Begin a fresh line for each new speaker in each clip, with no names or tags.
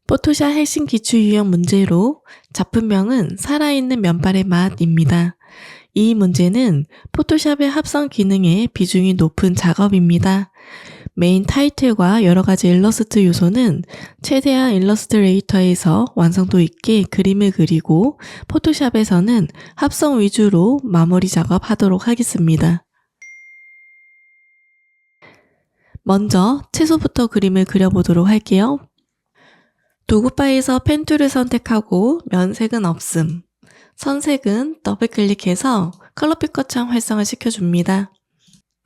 포토샵 핵심 기출 유형 문제로 작품명은 살아있는 면발의 맛입니다. 이 문제는 포토샵의 합성 기능에 비중이 높은 작업입니다. 메인 타이틀과 여러가지 일러스트 요소는 최대한 일러스트레이터에서 완성도 있게 그림을 그리고 포토샵에서는 합성 위주로 마무리 작업하도록 하겠습니다. 먼저 채소부터 그림을 그려보도록 할게요. 도구바에서 펜툴을 선택하고 면색은 없음, 선색은 더블클릭해서 컬러 피커 창 활성화 시켜줍니다.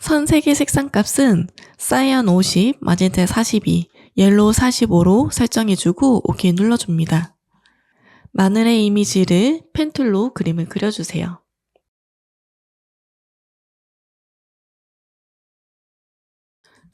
선색의 색상값은 사이언 50, 마젠타 42, 옐로우 45로 설정해주고 OK 눌러줍니다. 마늘의 이미지를 펜툴로 그림을 그려주세요.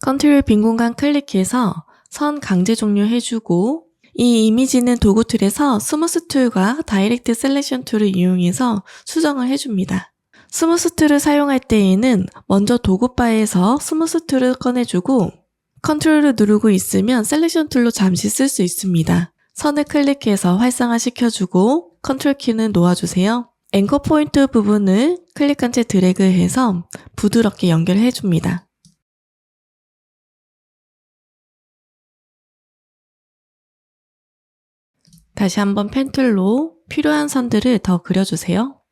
컨트롤 빈 공간 클릭해서 선 강제 종료해주고 이 이미지는 도구 툴에서 스무스 툴과 다이렉트 셀렉션 툴을 이용해서 수정을 해줍니다. 스무스 툴을 사용할 때에는 먼저 도구바에서 스무스 툴을 꺼내주고 컨트롤을 누르고 있으면 셀렉션 툴로 잠시 쓸 수 있습니다. 선을 클릭해서 활성화 시켜주고 컨트롤 키는 놓아주세요. 앵커 포인트 부분을 클릭한 채 드래그해서 부드럽게 연결해줍니다. 다시 한번 펜툴로 필요한 선들을 더 그려주세요.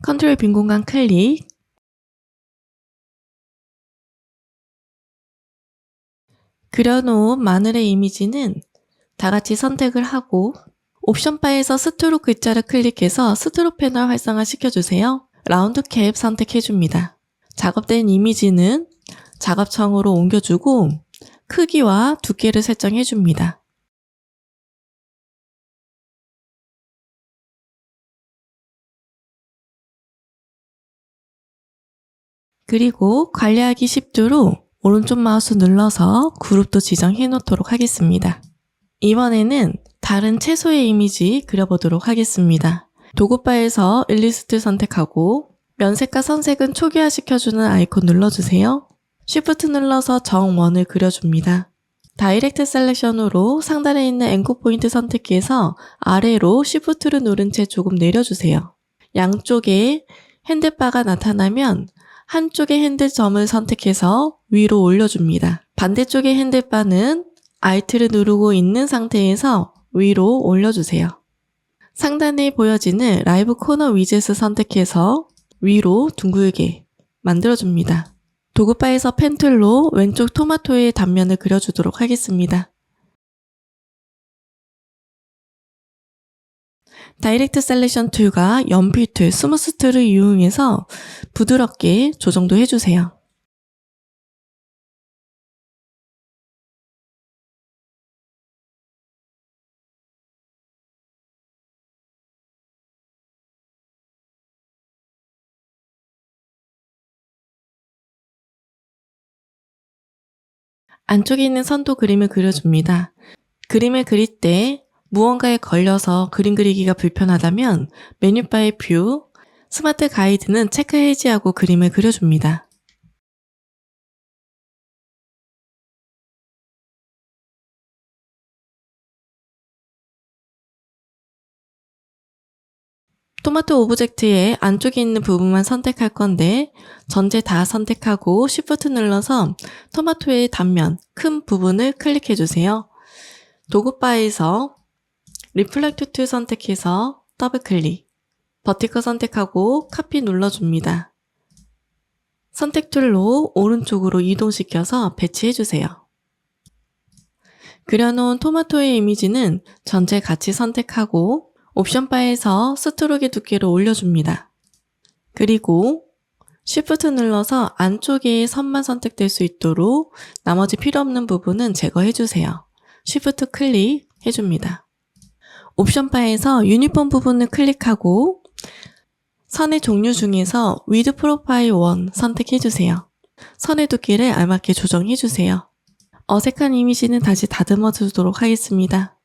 컨트롤 빈 공간 클릭, 그려놓은 마늘의 이미지는 다같이 선택을 하고 옵션 바에서 스트로크 글자를 클릭해서 스트로크 패널 활성화 시켜주세요. 라운드 캡 선택해줍니다. 작업된 이미지는 작업창으로 옮겨주고 크기와 두께를 설정해줍니다. 그리고 관리하기 쉽도록 오른쪽 마우스 눌러서 그룹도 지정해 놓도록 하겠습니다. 이번에는 다른 채소의 이미지 그려보도록 하겠습니다. 도구바에서 일리스트 선택하고 면색과 선색은 초기화 시켜주는 아이콘 눌러주세요. Shift 눌러서 정원을 그려줍니다. 다이렉트 셀렉션으로 상단에 있는 앵커 포인트 선택해서 아래로 Shift를 누른 채 조금 내려주세요. 양쪽에 핸들바가 나타나면 한쪽의 핸들점을 선택해서 위로 올려줍니다. 반대쪽의 핸들바는 Alt를 누르고 있는 상태에서 위로 올려주세요. 상단에 보여지는 라이브 코너 위젯을 선택해서 위로 둥글게 만들어줍니다. 도구바에서 펜툴로 왼쪽 토마토의 단면을 그려주도록 하겠습니다. 다이렉트 셀렉션 툴과 연필 툴, 스무스 툴을 이용해서 부드럽게 조정도 해주세요. 안쪽에 있는 선도 그림을 그려줍니다. 그림을 그릴 때 무언가에 걸려서 그림 그리기가 불편하다면 메뉴바의 뷰, 스마트 가이드는 체크 해제하고 그림을 그려줍니다. 토마토 오브젝트의 안쪽에 있는 부분만 선택할 건데 전체 다 선택하고 Shift 눌러서 토마토의 단면, 큰 부분을 클릭해주세요. 도구바에서 리플렉트 툴 선택해서 더블클릭, 버티컬 선택하고 카피 눌러줍니다. 선택 툴로 오른쪽으로 이동시켜서 배치해주세요. 그려놓은 토마토의 이미지는 전체 같이 선택하고 옵션 바에서 스트로크의 두께를 올려줍니다. 그리고 Shift 눌러서 안쪽에 선만 선택될 수 있도록 나머지 필요 없는 부분은 제거해주세요. Shift 클릭 해줍니다. 옵션 바에서 유니폼 부분을 클릭하고 선의 종류 중에서 With Profile 1 선택해주세요. 선의 두께를 알맞게 조정해주세요. 어색한 이미지는 다시 다듬어 주도록 하겠습니다.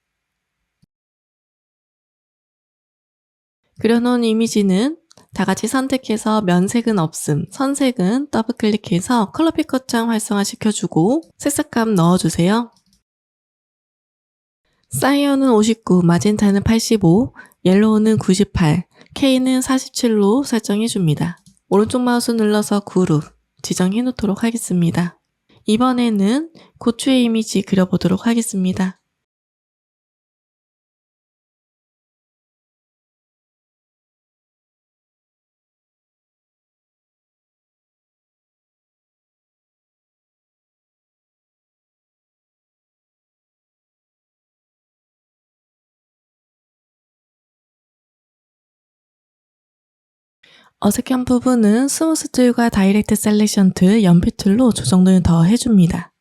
그려놓은 이미지는 다같이 선택해서 면색은 없음, 선색은 더블클릭해서 컬러 피커창 활성화시켜주고 색상감 넣어주세요. 사이언은 59, 마젠타는 85, 옐로우는 98, K는 47로 설정해줍니다. 오른쪽 마우스 눌러서 그룹 지정해 놓도록 하겠습니다. 이번에는 고추의 이미지 그려보도록 하겠습니다. 어색한 부분은 스무스 툴과 다이렉트 셀렉션 툴, 연필 툴로 조정을 더 해줍니다.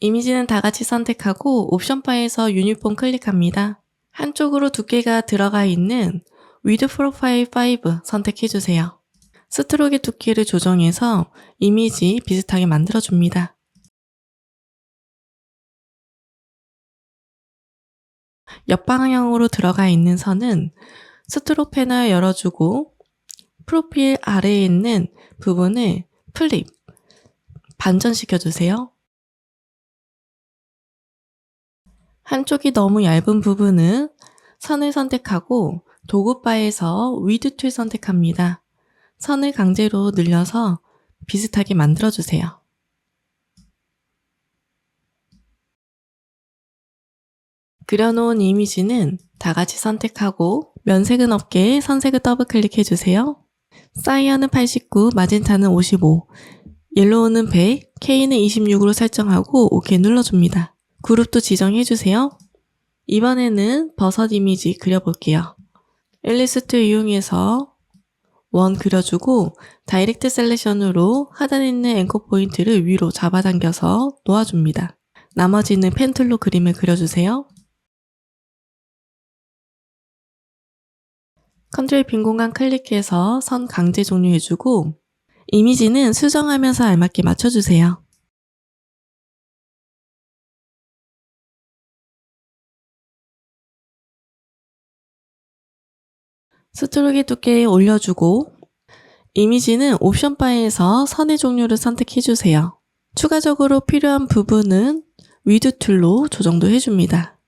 이미지는 다같이 선택하고 옵션 바에서 유니폼 클릭합니다. 한쪽으로 두께가 들어가 있는 위드 프로파일 5 선택해주세요. 스트로크의 두께를 조정해서 이미지 비슷하게 만들어줍니다. 옆방향으로 들어가 있는 선은 스트로크 패널 열어주고 프로필 아래에 있는 부분을 플립, 반전시켜주세요. 한쪽이 너무 얇은 부분은 선을 선택하고 도구바에서 위드 툴 선택합니다. 선을 강제로 늘려서 비슷하게 만들어주세요. 그려놓은 이미지는 다같이 선택하고 면색은 없게 선색을 더블클릭해주세요. 사이언은 89, 마젠타는 55, 옐로우는 100, K는 26으로 설정하고 OK 눌러줍니다. 그룹도 지정해주세요. 이번에는 버섯 이미지 그려볼게요. 앨리스 툴 이용해서 원 그려주고 다이렉트 셀렉션으로 하단에 있는 앵커 포인트를 위로 잡아당겨서 놓아줍니다. 나머지는 펜 툴로 그림을 그려주세요. 컨트롤 빈 공간 클릭해서 선 강제 종료해주고 이미지는 수정하면서 알맞게 맞춰주세요. 스트로크 두께 올려주고 이미지는 옵션 바에서 선의 종류를 선택해주세요. 추가적으로 필요한 부분은 위드 툴로 조정도 해줍니다.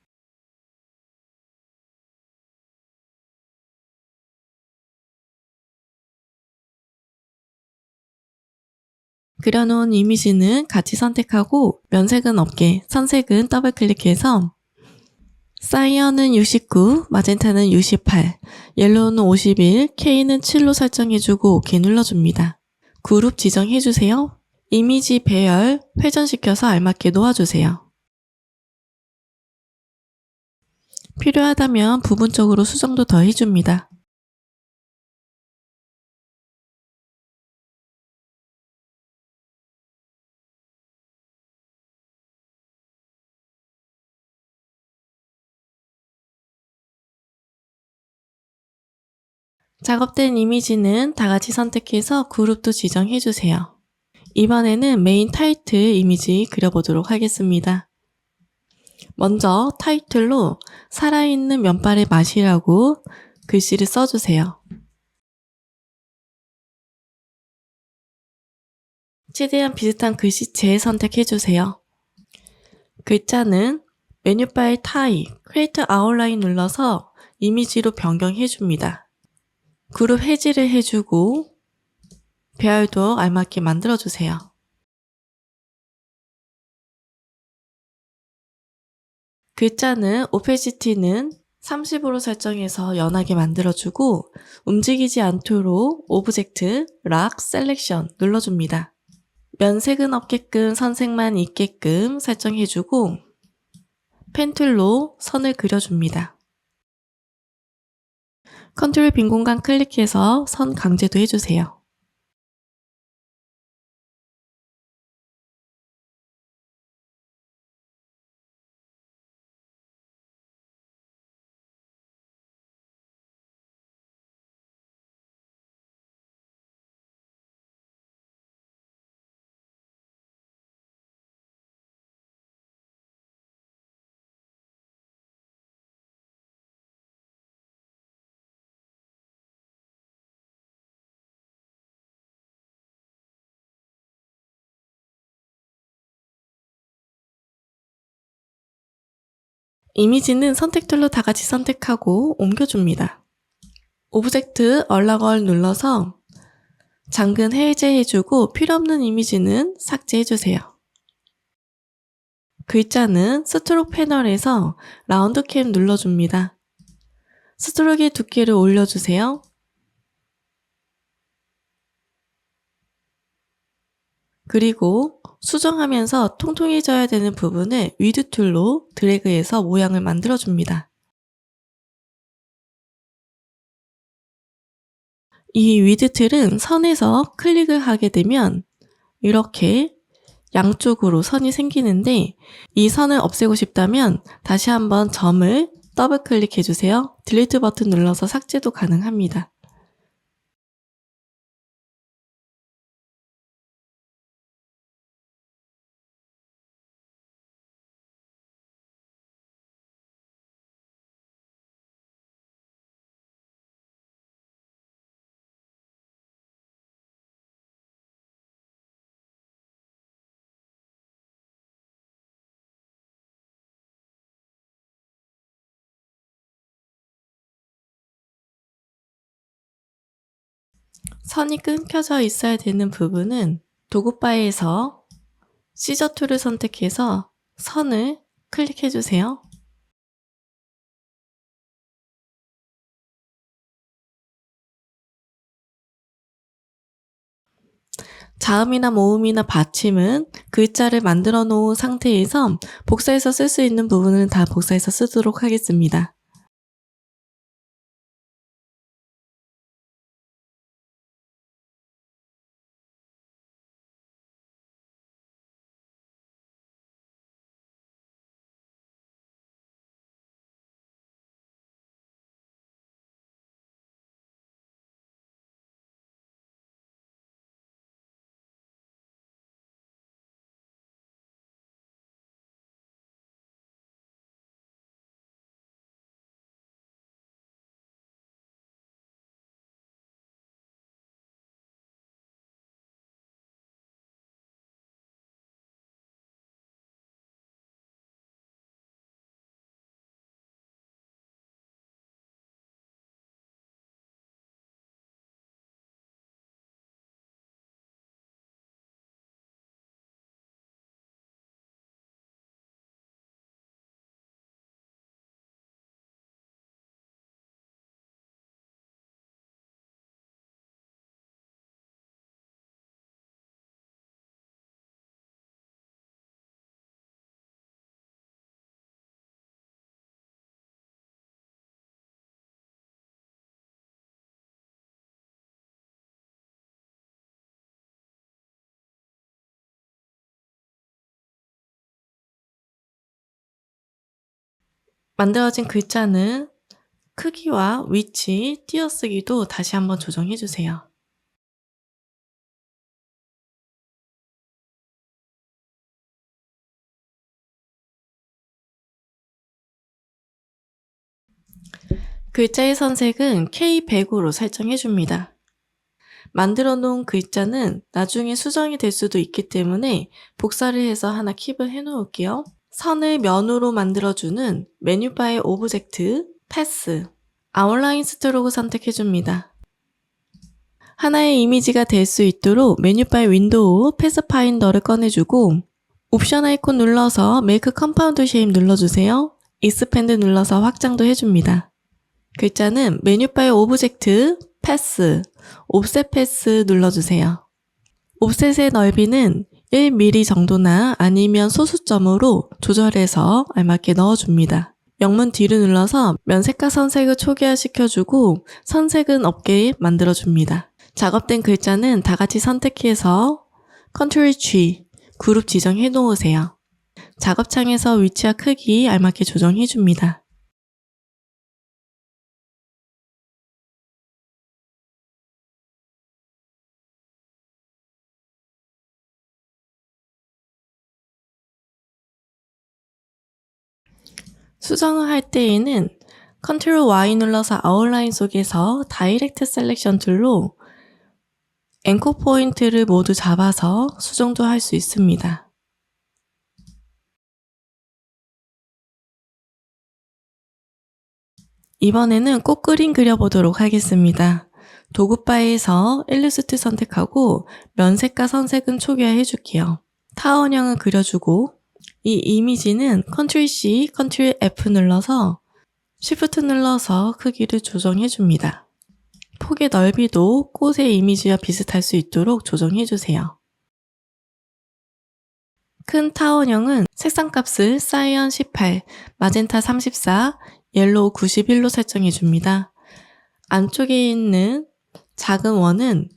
그려놓은 이미지는 같이 선택하고 면색은 없게, 선색은 더블클릭해서 사이언은 69, 마젠타는 68, 옐로우는 51, K는 7로 설정해주고 OK 눌러줍니다. 그룹 지정해주세요. 이미지 배열 회전시켜서 알맞게 놓아주세요. 필요하다면 부분적으로 수정도 더 해줍니다. 작업된 이미지는 다같이 선택해서 그룹도 지정해주세요. 이번에는 메인 타이틀 이미지 그려보도록 하겠습니다. 먼저 타이틀로 살아있는 면발의 맛이라고 글씨를 써주세요. 최대한 비슷한 글씨체 선택해주세요. 글자는 메뉴바의 타입, 크리에이트 아웃라인 눌러서 이미지로 변경해줍니다. 그룹 해지를 해주고 배열도 알맞게 만들어주세요. 글자는 오페시티는 30으로 설정해서 연하게 만들어주고 움직이지 않도록 오브젝트, 락, 셀렉션 눌러줍니다. 면색은 없게끔 선색만 있게끔 설정해주고 펜툴로 선을 그려줍니다. 컨트롤 빈 공간 클릭해서 선 강제도 해주세요. 이미지는 선택 툴로 다 같이 선택하고 옮겨줍니다. 오브젝트 얼라걸 눌러서 잠근 해제해주고 필요없는 이미지는 삭제해주세요. 글자는 스트로크 패널에서 라운드 캠 눌러줍니다. 스트로크의 두께를 올려주세요. 그리고 수정하면서 통통해져야 되는 부분을 위드 툴로 드래그해서 모양을 만들어줍니다. 이 위드 툴은 선에서 클릭을 하게 되면 이렇게 양쪽으로 선이 생기는데 이 선을 없애고 싶다면 다시 한번 점을 더블 클릭해 주세요. 딜리트 버튼 눌러서 삭제도 가능합니다. 선이 끊겨져 있어야 되는 부분은 도구바에서 시저 툴을 선택해서 선을 클릭해 주세요. 자음이나 모음이나 받침은 글자를 만들어 놓은 상태에서 복사해서 쓸 수 있는 부분은 다 복사해서 쓰도록 하겠습니다. 만들어진 글자는 크기와 위치, 띄어쓰기도 다시 한번 조정해 주세요. 글자의 선색은 K100으로 설정해 줍니다. 만들어 놓은 글자는 나중에 수정이 될 수도 있기 때문에 복사를 해서 하나 킵을 해 놓을게요. 선을 면으로 만들어주는 메뉴바의 오브젝트, 패스, 아웃라인 스트로크 선택해 줍니다. 하나의 이미지가 될 수 있도록 메뉴바의 윈도우, 패스파인더를 꺼내주고 옵션 아이콘 눌러서 메이크 컴파운드 쉐입 눌러주세요. 익스펜드 눌러서 확장도 해줍니다. 글자는 메뉴바의 오브젝트, 패스, 옵셋 패스 눌러주세요. 옵셋의 넓이는 1mm 정도나 아니면 소수점으로 조절해서 알맞게 넣어줍니다. 영문 뒤를 눌러서 면색과 선색을 초기화시켜주고 선색은 없게 만들어줍니다. 작업된 글자는 다 같이 선택해서 컨트롤 G, 그룹 지정해 놓으세요. 작업창에서 위치와 크기 알맞게 조정해줍니다. 수정을 할 때에는 컨트롤 Y 눌러서 아웃라인 속에서 다이렉트 셀렉션 툴로 앵커 포인트를 모두 잡아서 수정도 할 수 있습니다. 이번에는 꽃그림 그려보도록 하겠습니다. 도구바에서 일러스트 선택하고 면색과 선색은 초기화해 줄게요. 타원형을 그려주고 이 이미지는 Ctrl C, Ctrl F 눌러서 Shift 눌러서 크기를 조정해 줍니다. 폭의 넓이도 꽃의 이미지와 비슷할 수 있도록 조정해 주세요. 큰 타원형은 색상값을 사이언 18, 마젠타 34, 옐로우 91로 설정해 줍니다. 안쪽에 있는 작은 원은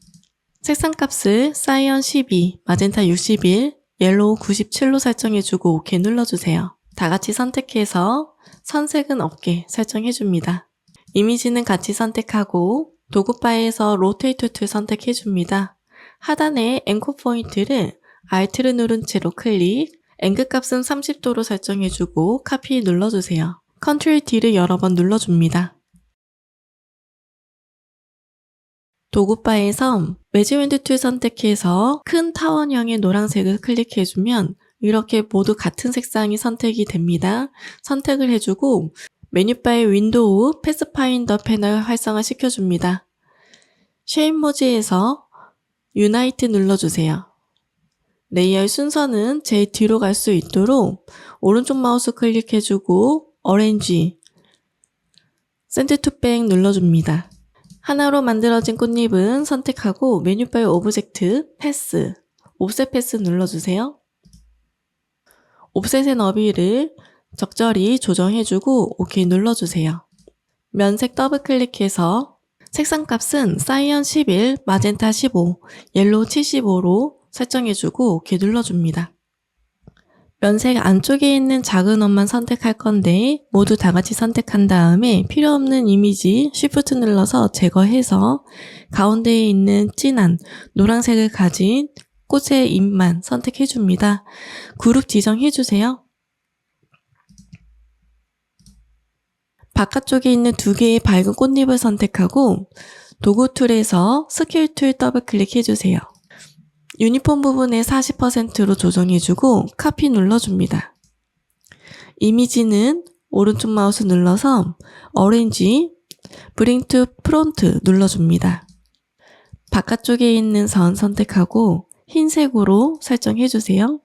색상값을 사이언 12, 마젠타 61, 옐로우 97로 설정해주고 OK 눌러주세요. 다같이 선택해서 선색은 없게 설정해줍니다. 이미지는 같이 선택하고 도구바에서 로테이트 툴 선택해줍니다. 하단에 앵커 포인트를 Alt를 누른 채로 클릭, 앵글 값은 30도로 설정해주고 카피 눌러주세요. Ctrl D를 여러 번 눌러줍니다. 도구바에서 매직윈드 툴 선택해서 큰 타원형의 노란색을 클릭해주면 이렇게 모두 같은 색상이 선택이 됩니다. 선택을 해주고 메뉴바의 윈도우 패스파인더 패널 활성화 시켜줍니다. 쉐입 모드에서 유나이트 눌러주세요. 레이어의 순서는 제일 뒤로 갈 수 있도록 오른쪽 마우스 클릭해주고 어레인지, 샌드 투 백 눌러줍니다. 하나로 만들어진 꽃잎은 선택하고 메뉴바의 오브젝트, 패스, 옵셋 패스 눌러주세요. 옵셋의 너비를 적절히 조정해주고 OK 눌러주세요. 면색 더블 클릭해서 색상 값은 사이언 11, 마젠타 15, 옐로우 75로 설정해주고 OK 눌러줍니다. 면색 안쪽에 있는 작은 원만 선택할 건데 모두 다같이 선택한 다음에 필요없는 이미지 Shift 눌러서 제거해서 가운데에 있는 진한 노란색을 가진 꽃의 잎만 선택해줍니다. 그룹 지정해주세요. 바깥쪽에 있는 두 개의 밝은 꽃잎을 선택하고 도구 툴에서 스케일 툴 더블 클릭해주세요. 유니폼 부분에 40%로 조정해주고 카피 눌러줍니다. 이미지는 오른쪽 마우스 눌러서 어레인지, 브링 투 프론트 눌러줍니다. 바깥쪽에 있는 선 선택하고 흰색으로 설정해주세요.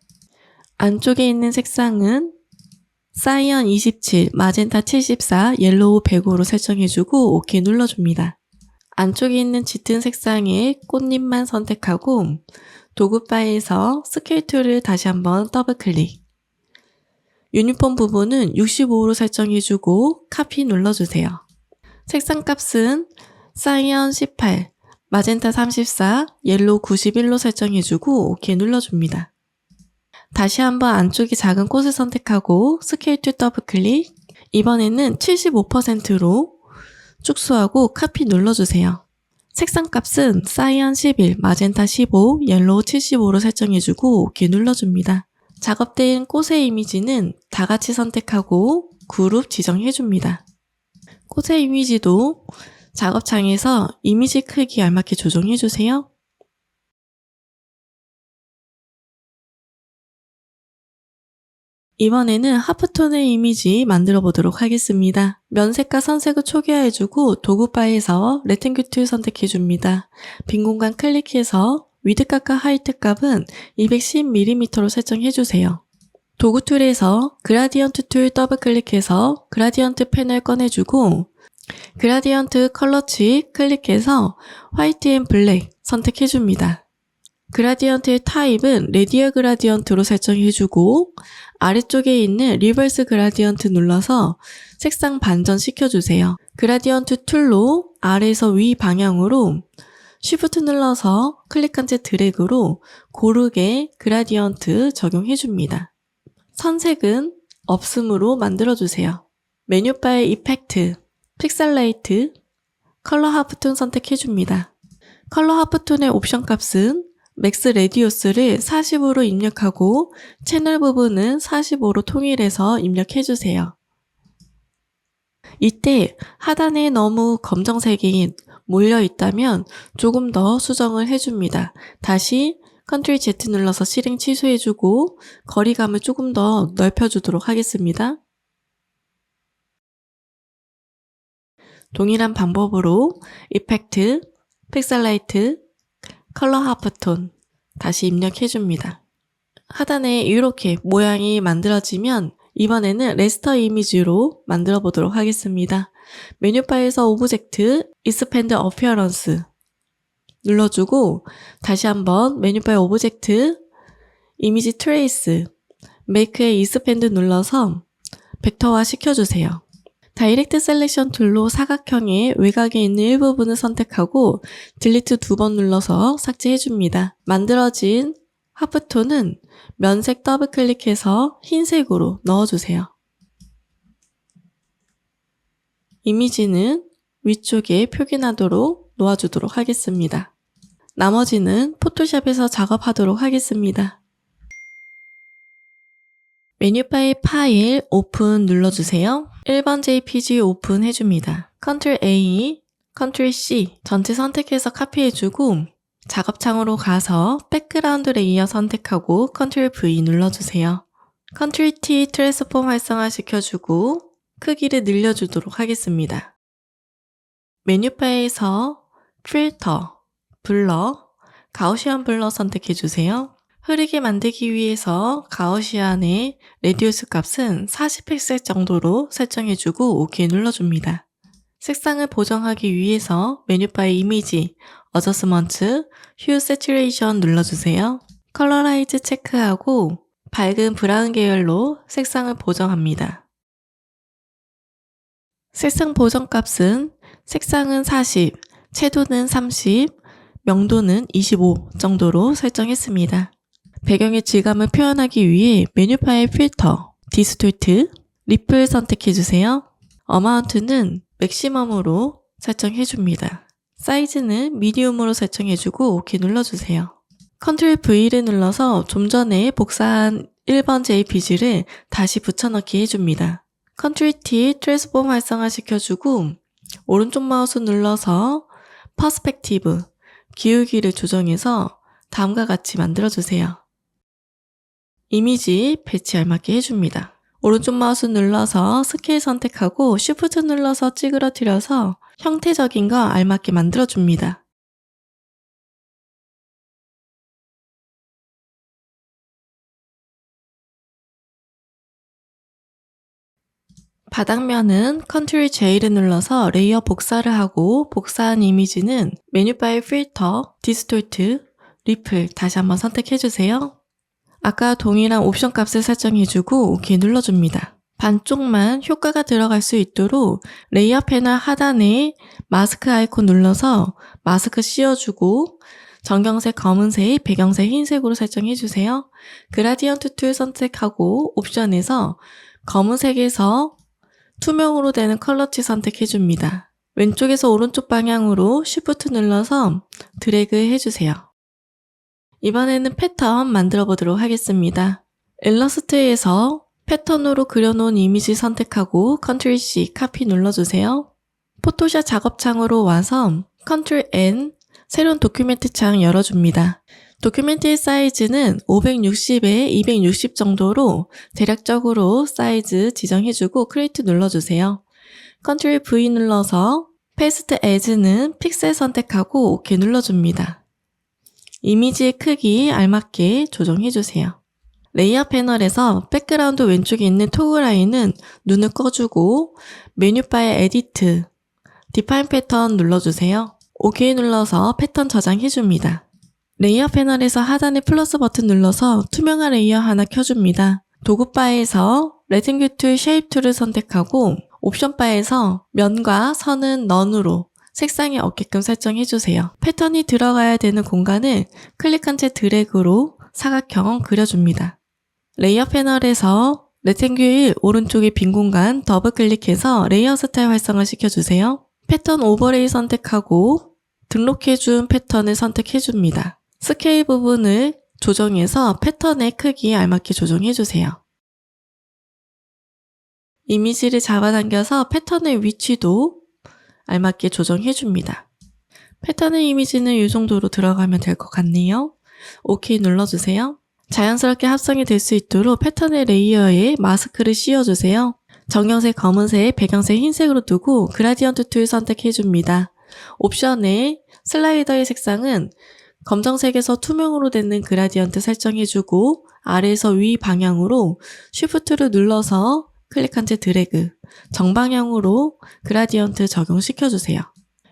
안쪽에 있는 색상은 사이언 27, 마젠타 74, 옐로우 105로 설정해주고 OK 눌러줍니다. 안쪽에 있는 짙은 색상의 꽃잎만 선택하고 도구바에서 스케일 툴을 다시 한번 더블 클릭. 유니폼 부분은 65로 설정해주고 카피 눌러주세요. 색상 값은 사이언 18, 마젠타 34, 옐로우 91로 설정해주고 OK 눌러줍니다. 다시 한번 안쪽이 작은 꽃을 선택하고 스케일 툴 더블 클릭. 이번에는 75%로 축소하고 카피 눌러주세요. 색상 값은 사이언 11, 마젠타 15, 옐로우 75로 설정해주고 OK 눌러줍니다. 작업된 꽃의 이미지는 다같이 선택하고 그룹 지정해줍니다. 꽃의 이미지도 작업창에서 이미지 크기 알맞게 조정해주세요. 이번에는 하프톤의 이미지 만들어 보도록 하겠습니다. 면색과 선색을 초기화해주고 도구바에서 레팅귤 툴 선택해줍니다. 빈 공간 클릭해서 위드 값과 하이트 값은 210mm로 설정해주세요. 도구 툴에서 그라디언트 툴 더블 클릭해서 그라디언트 패널 꺼내주고 그라디언트 컬러 칙 클릭해서 화이트 앤 블랙 선택해줍니다. 그라디언트의 타입은 레디얼 그라디언트로 설정해주고 아래쪽에 있는 리버스 그라디언트 눌러서 색상 반전 시켜주세요. 그라디언트 툴로 아래에서 위 방향으로 Shift 눌러서 클릭한 채 드래그로 고르게 그라디언트 적용해줍니다. 선색은 없음으로 만들어주세요. 메뉴바의 이펙트, 픽셀레이트, 컬러 하프톤 선택해줍니다. 컬러 하프톤의 옵션 값은 맥스 레디우스를 40으로 입력하고 채널 부분은 45로 통일해서 입력해주세요. 이때 하단에 너무 검정색이 몰려 있다면 조금 더 수정을 해줍니다. 다시 Ctrl Z 눌러서 실행 취소해주고 거리감을 조금 더 넓혀주도록 하겠습니다. 동일한 방법으로 이펙트, 픽셀라이트, 컬러 하프톤 다시 입력해줍니다. 하단에 이렇게 모양이 만들어지면 이번에는 레스터 이미지로 만들어 보도록 하겠습니다. 메뉴바에서 오브젝트, 익스펜드 어피어런스 눌러주고 다시 한번 메뉴바의 오브젝트, 이미지 트레이스, 메이크의 익스펜드 눌러서 벡터화 시켜주세요. 다이렉트 셀렉션 툴로 사각형의 외곽에 있는 일부분을 선택하고 딜리트 2번 눌러서 삭제해줍니다. 만들어진 하프톤은 면색 더블 클릭해서 흰색으로 넣어주세요. 이미지는 위쪽에 표기나도록 놓아주도록 하겠습니다. 나머지는 포토샵에서 작업하도록 하겠습니다. 메뉴바의 파일 오픈 눌러주세요. 1번 JPG 오픈 해줍니다. Ctrl A, Ctrl C 전체 선택해서 카피해주고 작업창으로 가서 백그라운드 레이어 선택하고 Ctrl V 눌러주세요. Ctrl T 트랜스폼 활성화 시켜주고 크기를 늘려주도록 하겠습니다. 메뉴바에서 필터, 블러, 가우시안 블러 선택해주세요. 흐리게 만들기 위해서 가우시안의 레디우스 값은 40픽셀 정도로 설정해주고 OK 눌러줍니다. 색상을 보정하기 위해서 메뉴바의 이미지, 어저스먼트, 휴 세츄레이션 눌러주세요. 컬러라이즈 체크하고 밝은 브라운 계열로 색상을 보정합니다. 색상 보정 값은 색상은 40, 채도는 30, 명도는 25 정도로 설정했습니다. 배경의 질감을 표현하기 위해 메뉴바의 필터, 디스톨트, 리플 선택해주세요. 어마운트는 맥시멈으로 설정해줍니다. 사이즈는 미디움으로 설정해주고 OK 눌러주세요. Ctrl V를 눌러서 좀 전에 복사한 1번 JPG를 다시 붙여넣기 해줍니다. Ctrl T 트랜스폼 활성화 시켜주고 오른쪽 마우스 눌러서 퍼스펙티브, 기울기를 조정해서 다음과 같이 만들어주세요. 이미지 배치 알맞게 해줍니다. 오른쪽 마우스 눌러서 스케일 선택하고 Shift 눌러서 찌그러뜨려서 형태적인 거 알맞게 만들어줍니다. 바닥면은 Ctrl J를 눌러서 레이어 복사를 하고 복사한 이미지는 메뉴바의 필터, 디스톨트, 리플 다시 한번 선택해주세요. 아까 동일한 옵션 값을 설정해주고 OK 눌러줍니다. 반쪽만 효과가 들어갈 수 있도록 레이어 패널 하단에 마스크 아이콘 눌러서 마스크 씌워주고 정경색 검은색, 배경색 흰색으로 설정해주세요. 그라디언트 툴 선택하고 옵션에서 검은색에서 투명으로 되는 컬러치 선택해줍니다. 왼쪽에서 오른쪽 방향으로 Shift 눌러서 드래그 해주세요. 이번에는 패턴 만들어 보도록 하겠습니다. 일러스트에서 패턴으로 그려놓은 이미지 선택하고 Ctrl C 카피 눌러주세요. 포토샵 작업창으로 와서 Ctrl N 새로운 도큐멘트 창 열어줍니다. 도큐멘트의 사이즈는 560에 260 정도로 대략적으로 사이즈 지정해주고 크리에이트 눌러주세요. Ctrl V 눌러서 Paste As는 픽셀 선택하고 OK 눌러줍니다. 이미지의 크기 알맞게 조정해주세요. 레이어 패널에서 백그라운드 왼쪽에 있는 토글 라인은 눈을 꺼주고 메뉴바의 에디트, 디파인 패턴 눌러주세요. OK 눌러서 패턴 저장해줍니다. 레이어 패널에서 하단에 플러스 버튼 눌러서 투명한 레이어 하나 켜줍니다. 도구바에서 레팅귤 툴, 쉐입 툴을 선택하고 옵션 바에서 면과 선은 넌으로 색상이 없게끔 설정해주세요. 패턴이 들어가야 되는 공간을 클릭한 채 드래그로 사각형 그려줍니다. 레이어 패널에서 레탱귤 1 오른쪽에 빈 공간 더블 클릭해서 레이어 스타일 활성화 시켜주세요. 패턴 오버레이 선택하고 등록해준 패턴을 선택해줍니다. 스케일 부분을 조정해서 패턴의 크기에 알맞게 조정해주세요. 이미지를 잡아당겨서 패턴의 위치도 알맞게 조정해줍니다. 패턴의 이미지는 이 정도로 들어가면 될 것 같네요. OK 눌러주세요. 자연스럽게 합성이 될 수 있도록 패턴의 레이어에 마스크를 씌워주세요. 정형색 검은색, 배경색 흰색으로 두고 그라디언트 툴 선택해줍니다. 옵션에 슬라이더의 색상은 검정색에서 투명으로 되는 그라디언트 설정해주고 아래에서 위 방향으로 쉬프트를 눌러서 클릭한 채 드래그, 정방향으로 그라디언트 적용시켜주세요.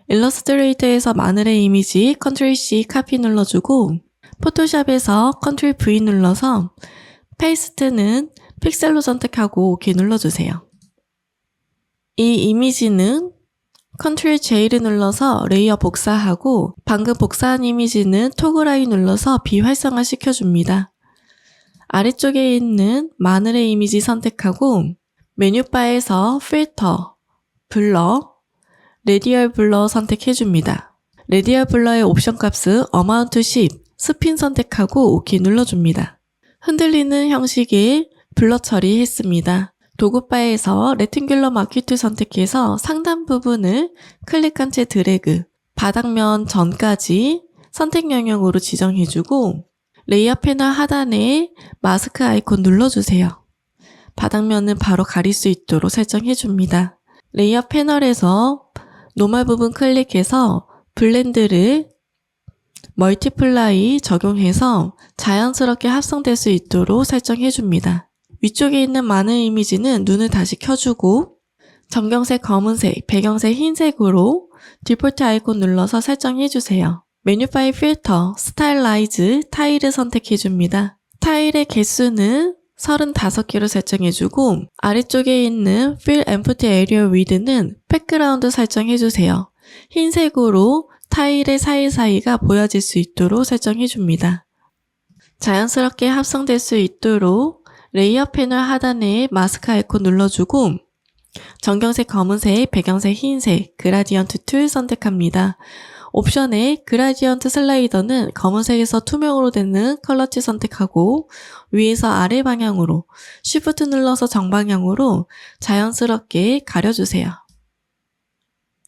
일러스트레이터에서 마늘의 이미지 컨트롤 C 카피 눌러주고 포토샵에서 컨트롤 V 눌러서 페이스트는 픽셀로 선택하고 OK 눌러주세요. 이 이미지는 컨트롤 J를 눌러서 레이어 복사하고 방금 복사한 이미지는 토글 I 눌러서 비활성화 시켜줍니다. 아래쪽에 있는 마늘의 이미지 선택하고 메뉴바에서 필터, 블러, 레디얼 블러 선택해줍니다. 레디얼 블러의 옵션 값은 어마운트 10, 스핀 선택하고 OK 눌러줍니다. 흔들리는 형식의 블러 처리했습니다. 도구바에서 레팅귤러 마퀴 선택해서 상단 부분을 클릭한 채 드래그, 바닥면 전까지 선택 영역으로 지정해주고 레이어 패널 하단에 마스크 아이콘 눌러주세요. 바닥면은 바로 가릴 수 있도록 설정해줍니다. 레이어 패널에서 노멀 부분 클릭해서 블렌드를 멀티플라이 적용해서 자연스럽게 합성될 수 있도록 설정해줍니다. 위쪽에 있는 마늘 이미지는 눈을 다시 켜주고 정경색 검은색, 배경색 흰색으로 디폴트 아이콘 눌러서 설정해주세요. 메뉴바의 필터, 스타일라이즈, 타일을 선택해줍니다. 타일의 개수는 35개로 설정해주고 아래쪽에 있는 Fill Empty Area Width는 백그라운드 설정해주세요. 흰색으로 타일의 사이사이가 보여질 수 있도록 설정해줍니다. 자연스럽게 합성될 수 있도록 레이어 패널 하단에 마스크 아이콘 눌러주고 정경색 검은색, 배경색 흰색, 그라디언트 툴 선택합니다. 옵션에 그라디언트 슬라이더는 검은색에서 투명으로 되는 컬러치 선택하고 위에서 아래 방향으로 쉬프트 눌러서 정방향으로 자연스럽게 가려주세요.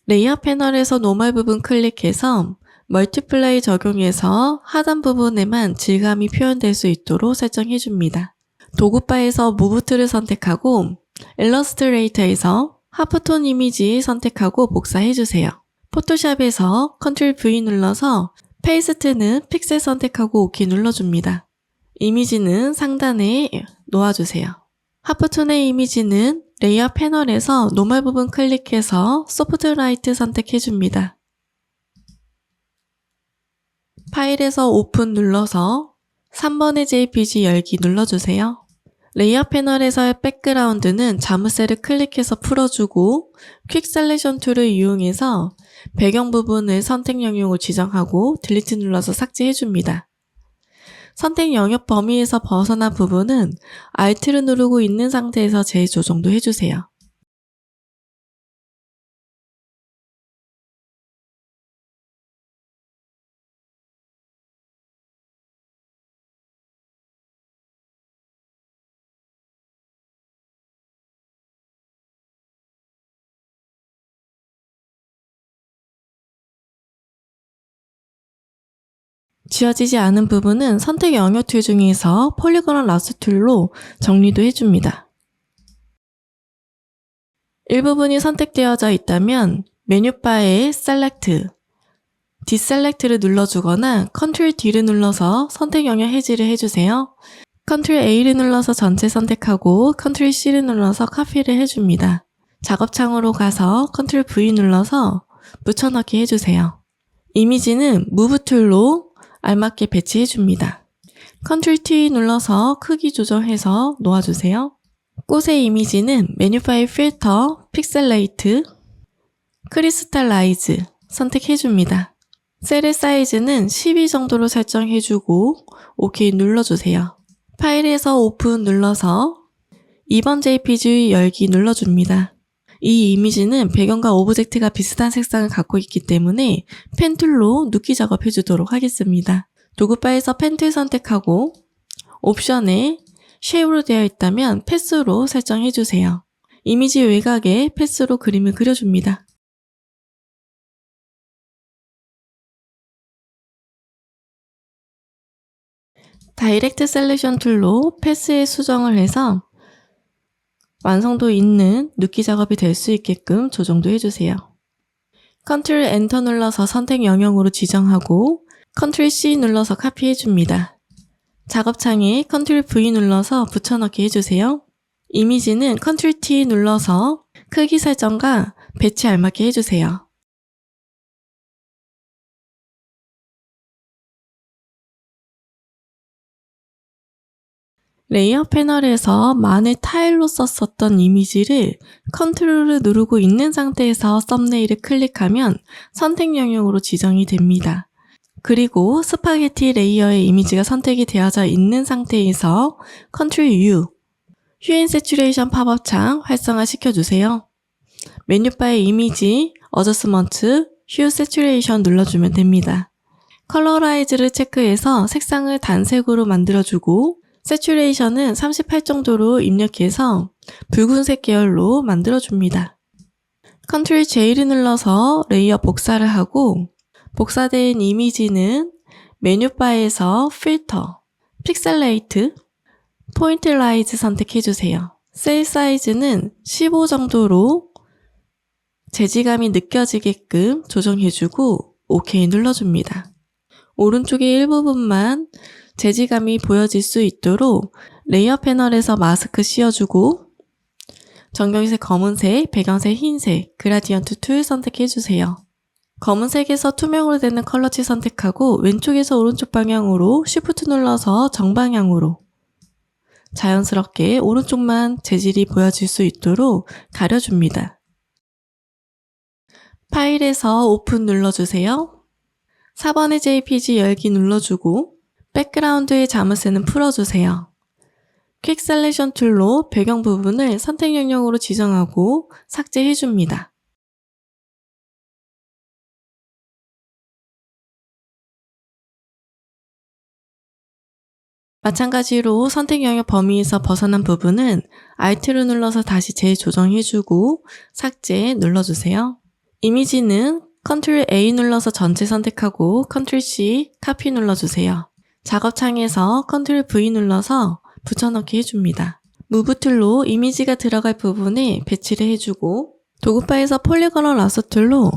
레이어 패널에서 노멀 부분 클릭해서 멀티플라이 적용해서 하단 부분에만 질감이 표현될 수 있도록 설정해줍니다. 도구바에서 무브 툴을 선택하고 일러스트레이터에서 하프톤 이미지 선택하고 복사해주세요. 포토샵에서 컨트롤 V 눌러서 페이스트는 픽셀 선택하고 OK 눌러줍니다. 이미지는 상단에 놓아주세요. 하프톤의 이미지는 레이어 패널에서 노멀 부분 클릭해서 소프트 라이트 선택해줍니다. 파일에서 오픈 눌러서 3번의 JPG 열기 눌러주세요. 레이어 패널에서의 백그라운드는 자물쇠를 클릭해서 풀어주고 퀵 셀렉션 툴을 이용해서 배경 부분을 선택 영역으로 지정하고 딜리트 눌러서 삭제해줍니다. 선택 영역 범위에서 벗어난 부분은 Alt를 누르고 있는 상태에서 재조정도 해주세요. 지워지지 않은 부분은 선택 영역 툴 중에서 폴리곤 라스 툴로 정리도 해줍니다. 일부분이 선택되어져 있다면 메뉴바에 Select, Deselect를 눌러주거나 Ctrl D를 눌러서 선택 영역 해지를 해주세요. Ctrl A를 눌러서 전체 선택하고 Ctrl C를 눌러서 카피를 해줍니다. 작업창으로 가서 Ctrl V 눌러서 붙여넣기 해주세요. 이미지는 Move 툴로 알맞게 배치해줍니다. Ctrl T 눌러서 크기 조정해서 놓아주세요. 꽃의 이미지는 메뉴 파일 필터, 픽셀레이트, 크리스탈라이즈 선택해줍니다. 셀의 사이즈는 12 정도로 설정해주고 OK 눌러주세요. 파일에서 오픈 눌러서 2번 JPG 열기 눌러줍니다. 이 이미지는 배경과 오브젝트가 비슷한 색상을 갖고 있기 때문에 펜 툴로 눕기 작업해 주도록 하겠습니다. 도구바에서 펜 툴 선택하고 옵션에 쉐입으로 되어 있다면 패스로 설정해 주세요. 이미지 외곽에 패스로 그림을 그려줍니다. 다이렉트 셀렉션 툴로 패스에 수정을 해서 완성도 있는 눕기 작업이 될 수 있게끔 조정도 해주세요. Ctrl Enter 눌러서 선택 영역으로 지정하고 Ctrl C 눌러서 카피해줍니다. 작업창에 Ctrl V 눌러서 붙여넣기 해주세요. 이미지는 Ctrl T 눌러서 크기 설정과 배치 알맞게 해주세요. 레이어 패널에서 만일 타일로 썼었던 이미지를 컨트롤을 누르고 있는 상태에서 썸네일을 클릭하면 선택 영역으로 지정이 됩니다. 그리고 스파게티 레이어의 이미지가 선택이 되어져 있는 상태에서 Ctrl U, 휴 앤 세츄레이션 팝업창 활성화 시켜주세요. 메뉴바의 이미지, 어저스먼트, 휴 세츄레이션 눌러주면 됩니다. 컬러라이즈를 체크해서 색상을 단색으로 만들어주고 세츄레이션은 38 정도로 입력해서 붉은색 계열로 만들어줍니다. Ctrl J를 눌러서 레이어 복사를 하고 복사된 이미지는 메뉴바에서 필터, 픽셀레이트, 포인트 라이즈 선택해주세요. 셀 사이즈는 15 정도로 재질감이 느껴지게끔 조정해주고 OK 눌러줍니다. 오른쪽의 일부분만 재질감이 보여질 수 있도록 레이어 패널에서 마스크 씌워주고 정경색 검은색, 배경색 흰색, 그라디언트 툴 선택해주세요. 검은색에서 투명으로 되는 컬러치 선택하고 왼쪽에서 오른쪽 방향으로 Shift 눌러서 정방향으로 자연스럽게 오른쪽만 재질이 보여질 수 있도록 가려줍니다. 파일에서 오픈 눌러주세요. 4번의 JPG 열기 눌러주고 백그라운드의 자물쇠는 풀어주세요. 퀵 셀렉션 툴로 배경 부분을 선택 영역으로 지정하고 삭제해줍니다. 마찬가지로 선택 영역 범위에서 벗어난 부분은 Alt를 눌러서 다시 재조정해주고 삭제 눌러주세요. 이미지는 Ctrl A 눌러서 전체 선택하고 Ctrl C 카피 눌러주세요. 작업창에서 Ctrl V 눌러서 붙여넣기 해줍니다. 무브 툴로 이미지가 들어갈 부분에 배치를 해주고 도구바에서 폴리건널 라서 툴로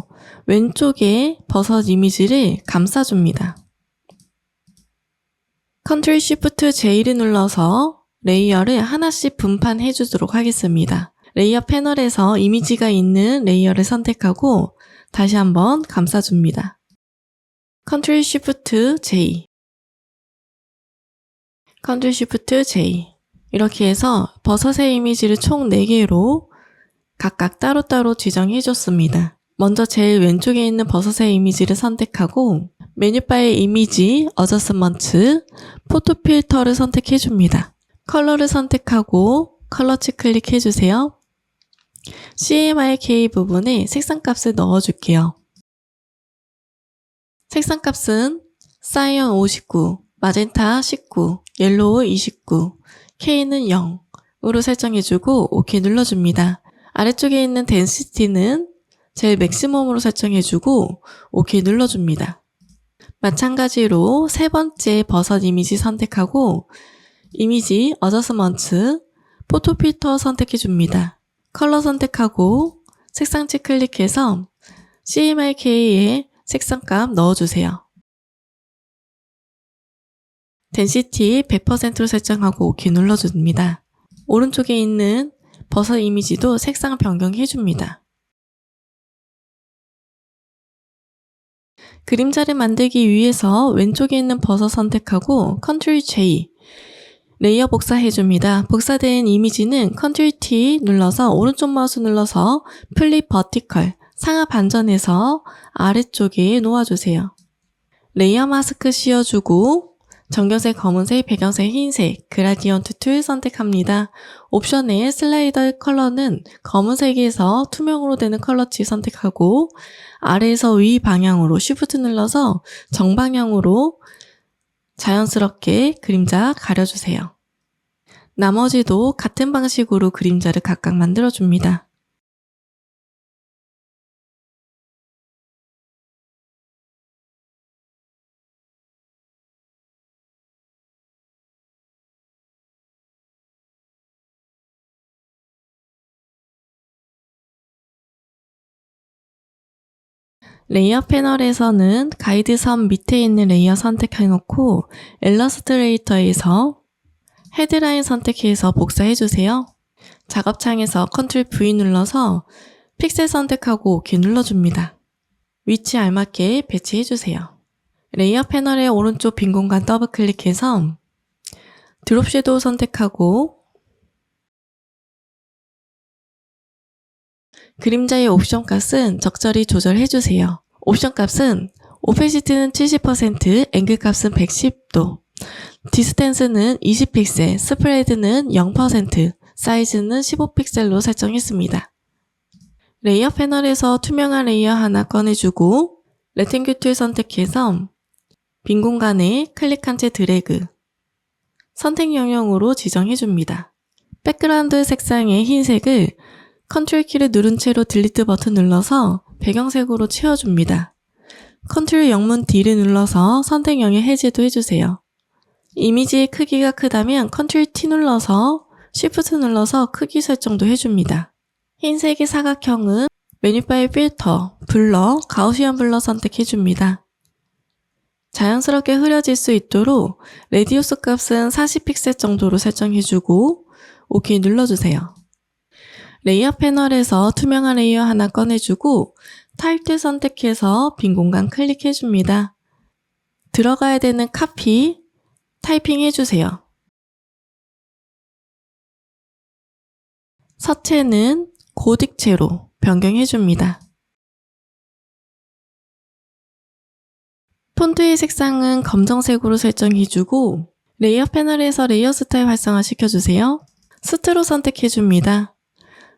왼쪽에 버섯 이미지를 감싸줍니다. Ctrl Shift J를 눌러서 레이어를 하나씩 분판해 주도록 하겠습니다. 레이어 패널에서 이미지가 있는 레이어를 선택하고 다시 한번 감싸줍니다. Ctrl Shift J, Ctrl Shift J 이렇게 해서 버섯의 이미지를 총 4개로 각각 따로따로 지정해줬습니다. 먼저 제일 왼쪽에 있는 버섯의 이미지를 선택하고 메뉴바의 이미지, 어저스먼트, 포토 필터를 선택해줍니다. 컬러를 선택하고 컬러치 클릭해주세요. CMYK 부분에 색상값을 넣어줄게요. 색상값은 사이언 59, 마젠타 19, 옐로우 29, K는 0으로 설정해주고 OK 눌러줍니다. 아래쪽에 있는 덴시티는 제일 맥시멈으로 설정해주고 OK 눌러줍니다. 마찬가지로 세 번째 버섯 이미지 선택하고 이미지 어저스먼트, 포토 필터 선택해줍니다. 컬러 선택하고 색상치 클릭해서 CMYK에 색상값 넣어주세요. 덴시티 100%로 설정하고 OK 눌러줍니다. 오른쪽에 있는 버섯 이미지도 색상 변경해줍니다. 그림자를 만들기 위해서 왼쪽에 있는 버섯 선택하고 Ctrl J, 레이어 복사해줍니다. 복사된 이미지는 Ctrl T 눌러서 오른쪽 마우스 눌러서 플립 버티컬, 상하 반전해서 아래쪽에 놓아주세요. 레이어 마스크 씌워주고 정경색 검은색, 배경색 흰색, 그라디언트 툴 선택합니다. 옵션에 슬라이더 컬러는 검은색에서 투명으로 되는 컬러치 선택하고 아래에서 위 방향으로 Shift 눌러서 정방향으로 자연스럽게 그림자 가려주세요. 나머지도 같은 방식으로 그림자를 각각 만들어줍니다. 레이어 패널에서는 가이드 선 밑에 있는 레이어 선택해놓고 일러스트레이터에서 헤드라인 선택해서 복사해주세요. 작업창에서 Ctrl V 눌러서 픽셀 선택하고 OK 눌러줍니다. 위치 알맞게 배치해주세요. 레이어 패널의 오른쪽 빈 공간 더블 클릭해서 드롭 섀도우 선택하고 그림자의 옵션 값은 적절히 조절해주세요. 옵션 값은 오페시티는 70%, 앵글 값은 110도, 디스텐스는 20픽셀, 스프레드는 0%, 사이즈는 15픽셀로 설정했습니다. 레이어 패널에서 투명한 레이어 하나 꺼내주고 레탱귤 툴 선택해서 빈 공간에 클릭한 채 드래그, 선택 영역으로 지정해줍니다. 백그라운드 색상의 흰색을 컨트롤 키를 누른 채로 딜리트 버튼 눌러서 배경색으로 채워줍니다. 컨트롤 영문 D를 눌러서 선택 영역 해제도 해주세요. 이미지의 크기가 크다면 컨트롤 T 눌러서 Shift 눌러서 크기 설정도 해줍니다. 흰색의 사각형은 메뉴바의 필터, 블러, 가우시안 블러 선택해줍니다. 자연스럽게 흐려질 수 있도록 레디우스 값은 40픽셀 정도로 설정해주고 OK 눌러주세요. 레이어 패널에서 투명한 레이어 하나 꺼내주고 타입 툴 선택해서 빈 공간 클릭해줍니다. 들어가야 되는 카피, 타이핑 해주세요. 서체는 고딕체로 변경해줍니다. 폰트의 색상은 검정색으로 설정해주고 레이어 패널에서 레이어 스타일 활성화 시켜주세요. 스트로 선택해줍니다.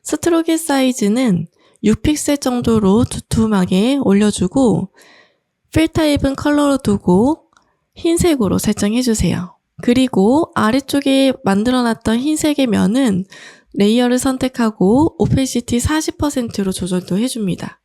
스트로크 사이즈는 6픽셀 정도로 두툼하게 올려주고 필 타입은 컬러로 두고 흰색으로 설정해주세요. 그리고 아래쪽에 만들어놨던 흰색의 면은 레이어를 선택하고 오페시티 40%로 조절도 해줍니다.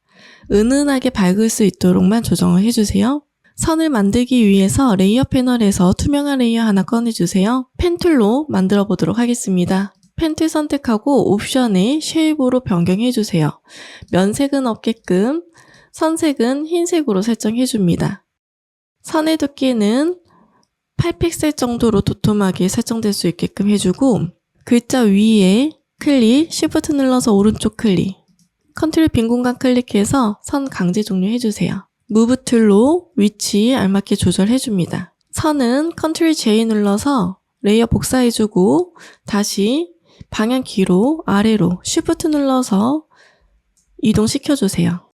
은은하게 밝을 수 있도록만 조정을 해주세요. 선을 만들기 위해서 레이어 패널에서 투명한 레이어 하나 꺼내주세요. 펜 툴로 만들어 보도록 하겠습니다. 펜 툴 선택하고 옵션에 쉐입으로 변경해주세요. 면색은 없게끔 선색은 흰색으로 설정해줍니다. 선의 두께는 8픽셀 정도로 도톰하게 설정될 수 있게끔 해주고 글자 위에 클릭, Shift 눌러서 오른쪽 클릭, 컨트롤 빈 공간 클릭해서 선 강제 종료해주세요. 무브 툴로 위치 알맞게 조절해줍니다. 선은 컨트롤 J 눌러서 레이어 복사해주고 다시 방향 뒤로 아래로 Shift 눌러서 이동시켜주세요.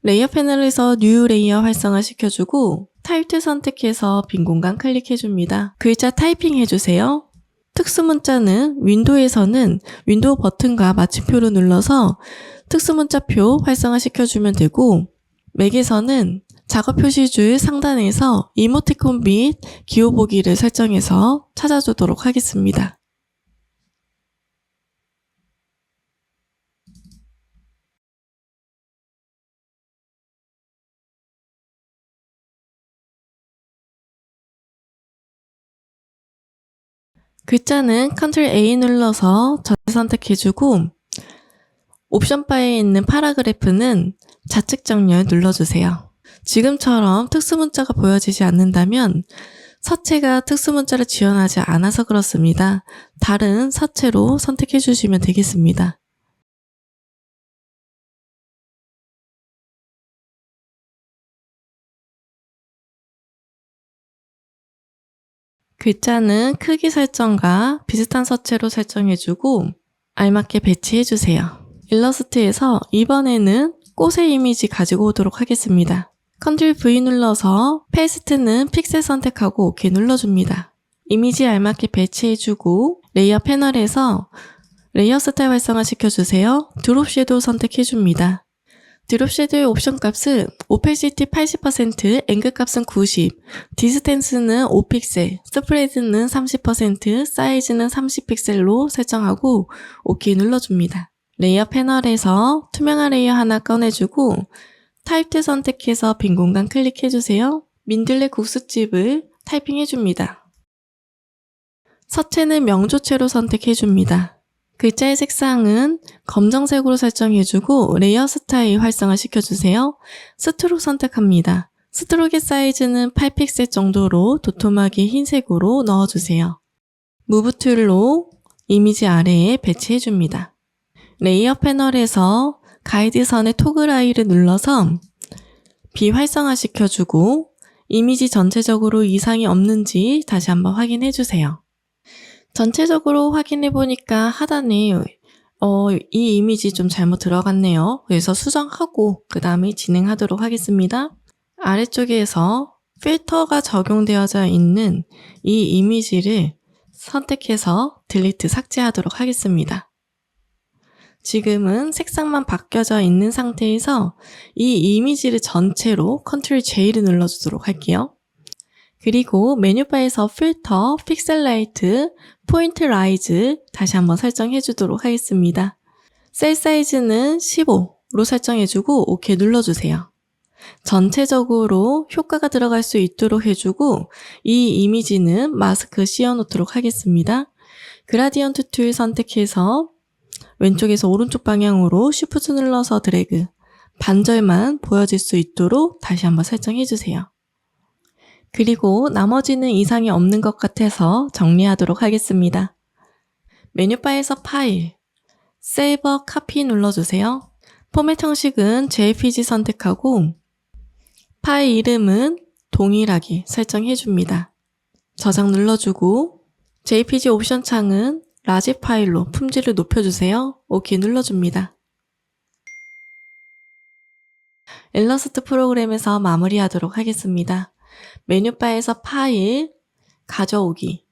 레이어 패널에서 뉴 레이어 활성화 시켜주고 타입 툴 선택해서 빈 공간 클릭해줍니다. 글자 타이핑 해주세요. 특수 문자는 윈도우에서는 윈도우 버튼과 마침표를 눌러서 특수 문자표 활성화 시켜주면 되고 맥에서는 작업 표시줄 상단에서 이모티콘 및 기호 보기를 설정해서 찾아주도록 하겠습니다. 글자는 Ctrl A 눌러서 전체 선택해주고 옵션 바에 있는 파라그래프는 좌측 정렬 눌러주세요. 지금처럼 특수문자가 보여지지 않는다면 서체가 특수문자를 지원하지 않아서 그렇습니다. 다른 서체로 선택해 주시면 되겠습니다. 글자는 크기 설정과 비슷한 서체로 설정해주고 알맞게 배치해주세요. 일러스트에서 이번에는 꽃의 이미지 가지고 오도록 하겠습니다. Ctrl V 눌러서 페이스트는 픽셀 선택하고 OK 눌러줍니다. 이미지 알맞게 배치해주고 레이어 패널에서 레이어 스타일 활성화 시켜주세요. 드롭 섀도우 선택해줍니다. 드롭 섀도우의 옵션 값은 오페시티 80%, 앵글 값은 90, 디스텐스는 5픽셀, 스프레드는 30%, 사이즈는 30픽셀로 설정하고 OK 눌러줍니다. 레이어 패널에서 투명한 레이어 하나 꺼내주고 타입 툴 선택해서 빈 공간 클릭해주세요. 민들레 국수집을 타이핑해줍니다. 서체는 명조체로 선택해줍니다. 글자의 색상은 검정색으로 설정해주고 레이어 스타일 활성화시켜주세요. 스트록 선택합니다. 스트록의 사이즈는 8픽셀 정도로 도톰하게 흰색으로 넣어주세요. 무브 툴로 이미지 아래에 배치해줍니다. 레이어 패널에서 가이드선의 토글 아이를 눌러서 비활성화시켜주고 이미지 전체적으로 이상이 없는지 다시 한번 확인해주세요. 전체적으로 확인해보니까 하단에 이 이미지 좀 잘못 들어갔네요. 그래서 수정하고 그 다음에 진행하도록 하겠습니다. 아래쪽에서 필터가 적용되어져 있는 이 이미지를 선택해서 딜리트 삭제하도록 하겠습니다. 지금은 색상만 바뀌어져 있는 상태에서 이 이미지를 전체로 컨트롤 J를 눌러주도록 할게요. 그리고 메뉴바에서 필터, 픽셀 라이트, 포인트 라이즈 다시 한번 설정해 주도록 하겠습니다. 셀 사이즈는 15로 설정해주고 OK 눌러주세요. 전체적으로 효과가 들어갈 수 있도록 해주고 이 이미지는 마스크 씌워놓도록 하겠습니다. 그라디언트 툴 선택해서 왼쪽에서 오른쪽 방향으로 Shift 눌러서 드래그, 반절만 보여질 수 있도록 다시 한번 설정해주세요. 그리고 나머지는 이상이 없는 것 같아서 정리하도록 하겠습니다. 메뉴바에서 파일, 세이버 카피 눌러주세요. 포맷 형식은 JPG 선택하고 파일 이름은 동일하게 설정해줍니다. 저장 눌러주고 JPG 옵션 창은 라지 파일로 품질을 높여주세요. OK 눌러줍니다. 일러스트 프로그램에서 마무리하도록 하겠습니다. 메뉴바에서 파일, 가져오기,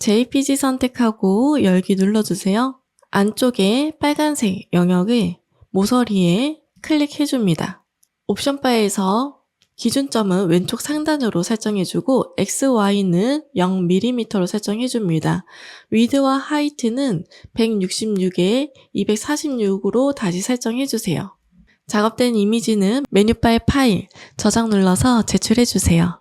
JPG 선택하고 열기 눌러주세요. 안쪽에 빨간색 영역을 모서리에 클릭해줍니다. 옵션 바에서 기준점은 왼쪽 상단으로 설정해주고 XY는 0mm로 설정해줍니다. 위드와 하이트는 166에 246으로 다시 설정해주세요. 작업된 이미지는 메뉴바의 파일, 저장 눌러서 제출해주세요.